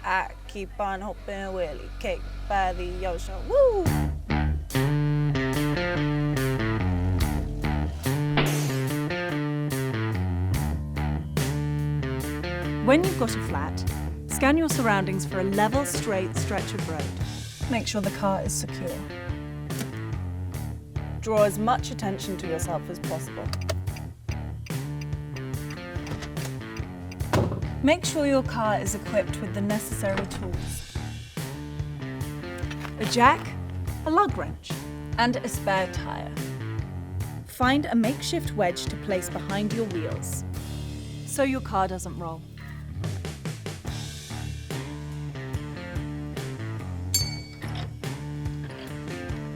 I keep on hoping Willie cake by the ocean. Woo! When you've got a flat, scan your surroundings for a level, straight stretch of road. Make sure the car is secure. Draw as much attention to yourself as possible. Make sure your car is equipped with the necessary tools. A jack, a lug wrench, and a spare tyre. Find a makeshift wedge to place behind your wheels, so your car doesn't roll.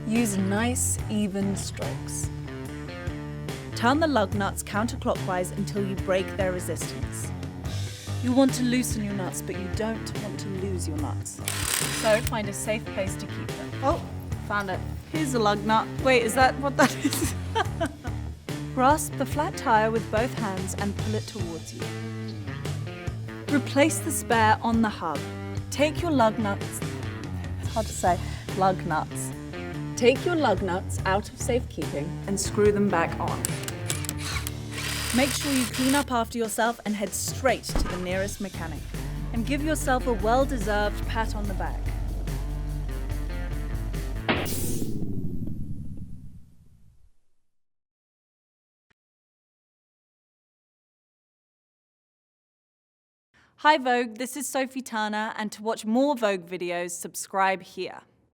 Use nice, even strokes. Turn the lug nuts counterclockwise until you break their resistance. You want to loosen your nuts, but you don't want to lose your nuts. So find a safe place to keep them. Oh, found it. Here's a lug nut. Wait, is that what that is? Grasp the flat tire with both hands and pull it towards you. Replace the spare on the hub. Take your lug nuts, it's hard to say, lug nuts. Take your lug nuts out of safekeeping and screw them back on. Make sure you clean up after yourself and head straight to the nearest mechanic. And give yourself a well-deserved pat on the back. Hi Vogue, this is Sophie Turner, and to watch more Vogue videos, subscribe here.